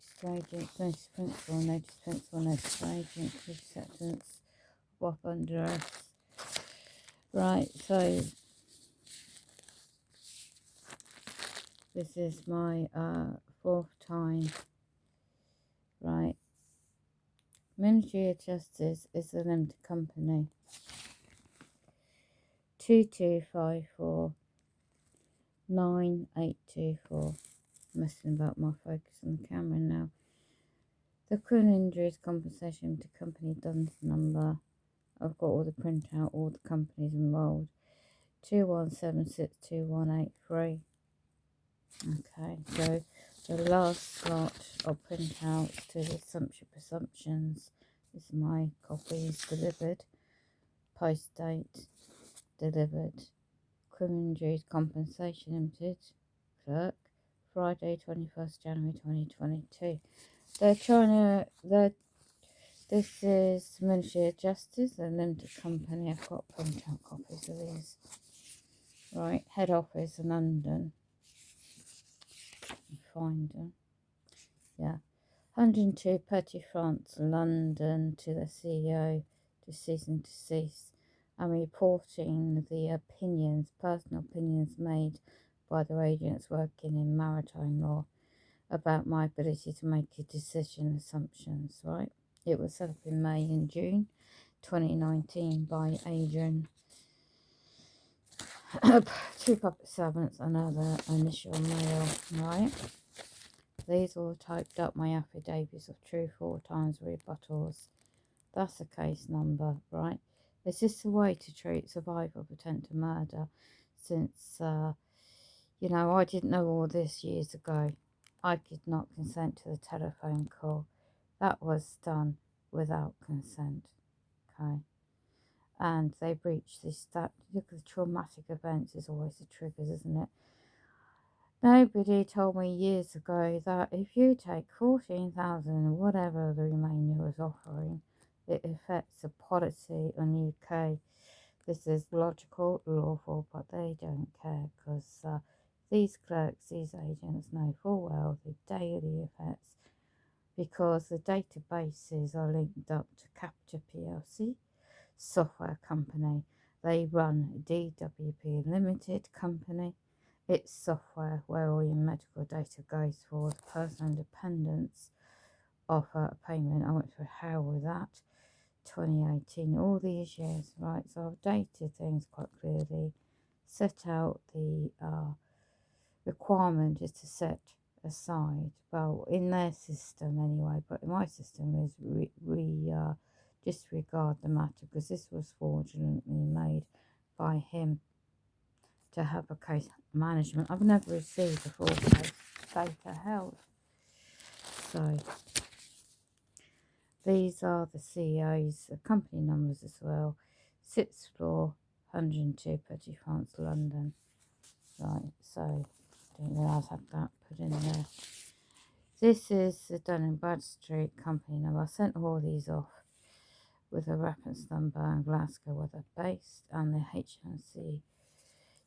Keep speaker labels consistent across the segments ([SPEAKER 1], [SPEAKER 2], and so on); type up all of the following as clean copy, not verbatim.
[SPEAKER 1] notice to agent, notice to principal, notice to principal, notice to agent, acceptance, WAP under us. Right, so this is my 4th time. Right, Ministry of Justice is a limited company. 2254 9824. Messing about my focus on the camera now. The criminal injuries compensation to company DUNS number. I've got all the printout, all the companies involved. 21762183. Okay, so the last slot of printouts to the presumptions is my copies delivered. Post date delivered. Criminal injuries compensation limited. Clerk. Friday 21st January 2022. They're trying to, this is Ministry of Justice, a limited company. I've got printout copies of these. Right, head office in London. Find them. Yeah. 102 Petit France, London, to the CEO, to cease and desist. I'm reporting the opinions, personal opinions made by the agents working in maritime law about my ability to make a decision assumptions, right? It was set up in May and June 2019 by Adrian, 2 public servants, another initial male, right? These all typed up my affidavits of true 4 times rebuttals. That's a case number, right? Is this the way to treat survivor of attempted murder? Since, I didn't know all this years ago. I could not consent to the telephone call. That was done without consent, okay? And they breached this, that, look at the traumatic events is always the triggers, isn't it? Nobody told me years ago that if you take 14,000, whatever the remainder was offering, it affects the policy on UK. This is logical, lawful, but they don't care because these clerks, these agents know full well the daily effects because the databases are linked up to Capture PLC, software company. They run DWP Limited company. It's software where all your medical data goes for the personal independence of a payment. I went through hell with that. 2018, all these years, right? So I've dated things quite clearly, set out the requirement is to set aside, well, in their system anyway, but in my system is disregard the matter because this was fraudulently made by him to have a case management. I've never received a full case data held. So these are the CEO's company numbers as well. 6th floor, 102 Petit France, London. Right, so didn't realise I had that put in there. This is the Dun & Bradstreet company number. I sent all these off with a reference number and Glasgow where they're based, and the HMC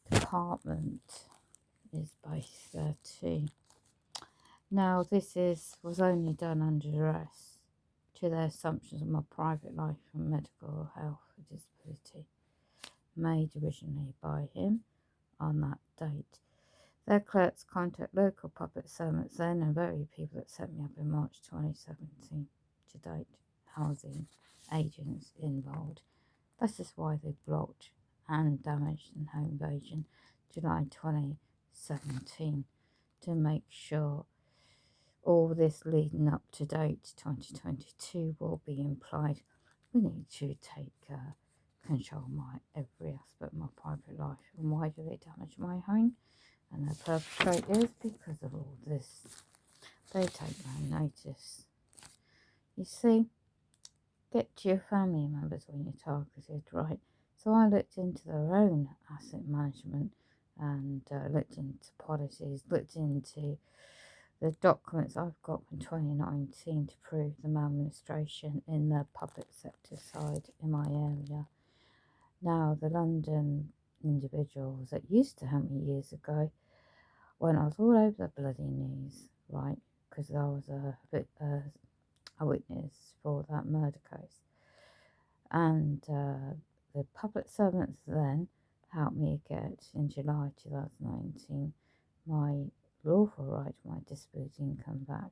[SPEAKER 1] department is based there too. Now this was only done under duress to their assumptions of my private life and medical health or disability, made originally by him on that date. Their clerks contact local public servants then and very people that set me up in March 2017 to date. Housing agents involved. This is why they blocked and damaged and home invasion July 2017 to make sure all this leading up to date 2022 will be implied. We need to take control of my every aspect of my private life. And why do they damage my home? And the perpetrators, because of all this, they take no notice. You see, get to your family members when you're targeted, right? So I looked into their own asset management and looked into policies, looked into the documents I've got from 2019 to prove the maladministration in the public sector side in my area. Now, the London individuals that used to help me years ago, when I was all over the bloody news, right, because I was a witness for that murder case. And the public servants then helped me get, in July 2019, my lawful right to my disability income back.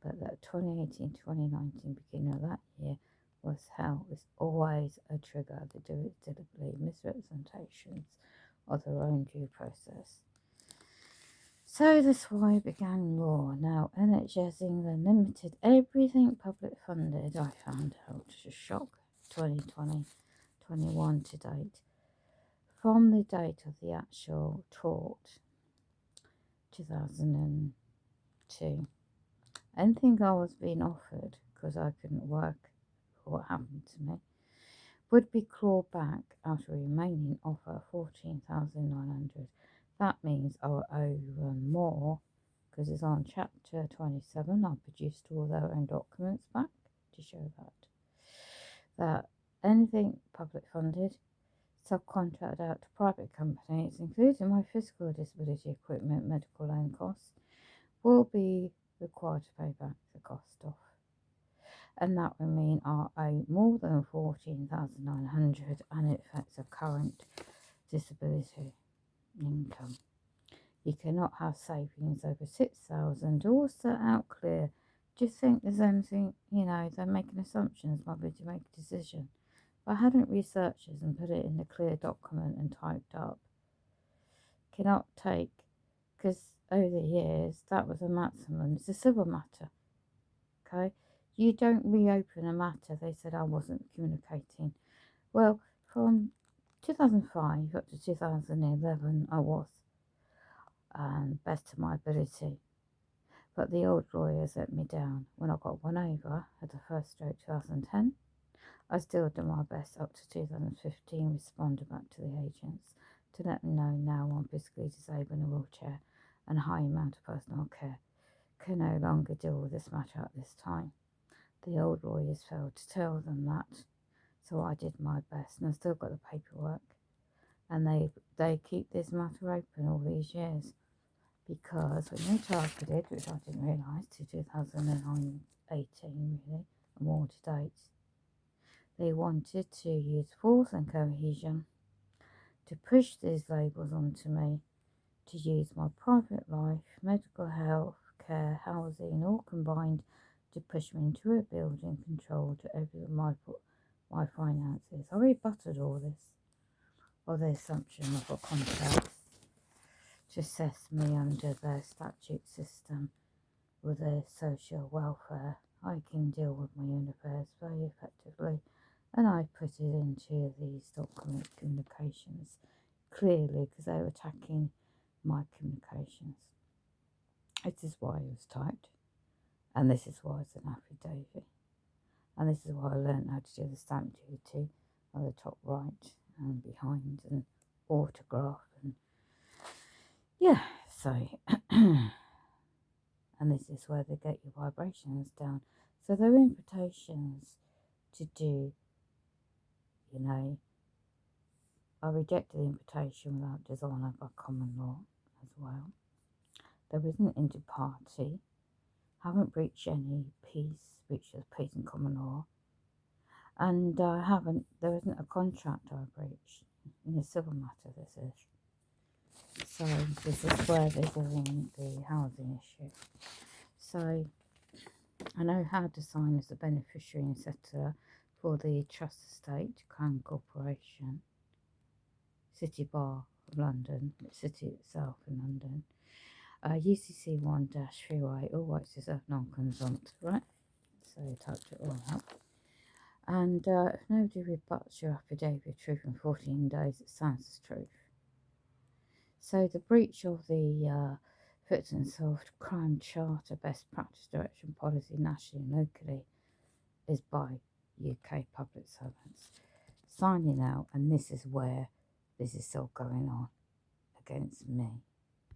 [SPEAKER 1] But that 2018-2019, beginning of that year, was hell. It's always a trigger. They do it deliberately, misrepresentations of their own due process. So that's why I began law. Now, NHS England Limited, everything public funded, I found out, to shock, 2020-21 to date. From the date of the actual trot, 2002. Anything I was being offered, because I couldn't work for what happened to me, would be clawed back out of a remaining offer of 14,900. That means I will owe more, because it's on chapter 27. I produced all their own documents back to show that anything public funded, subcontracted out to private companies, including my physical disability equipment, medical loan costs, will be required to pay back the cost of. And that would mean I owe more than 14,900, and it affects a current disability income. You cannot have savings over 6,000, all set out clear. Do you think there's anything, they're making assumptions, maybe to make a decision? If I hadn't researched this and put it in the clear document and typed up, cannot take, because over the years, that was a maximum. It's a civil matter, okay? You don't reopen a matter. They said I wasn't communicating. Well, from 2005 up to 2011, I was, best of my ability. But the old lawyers let me down. When I got one over at the first stroke 2010, I still did my best up to 2015, responded back to the agents to let them know now I'm physically disabled in a wheelchair and a high amount of personal care. Can no longer deal with this matter at this time. The old lawyers failed to tell them that, so I did my best, and I still got the paperwork. And they keep this matter open all these years, because when they targeted, which I didn't realise, to 2018 really, and more to date, they wanted to use force and cohesion to push these labels onto me, to use my private life, medical health, care, housing, all combined to push me into a building control to over my finances. I rebutted all this, or the assumption of a contract to assess me under their statute system with their social welfare. I can deal with my own affairs very effectively, and I put it into these document communications clearly, because they were attacking my communications. This is why it was typed, and this is why it's an affidavit, and this is why I learned how to do the stamp duty on the top right and behind, and autograph, and so and this is where they get your vibrations down. So they're invitations to do, I rejected the invitation without dishonour by common law as well. There isn't inter-party, haven't breached any peace, breach of peace and common law, and there isn't a contract I breached in a civil matter. This is. So this is where they're doing the housing issue. So I know how to sign as a beneficiary and settlor for the trust estate, Crown Corporation, City Bar of London, the city itself in London. UCC 1-308, all rights reserved, non-consumptive, right? So typed it all up. And if nobody rebuts your affidavit truth in 14 days, it sounds as truth. So the breach of the fit and soft crime charter, best practice direction policy, nationally and locally, is by UK public servants signing out, and this is where this is still going on against me.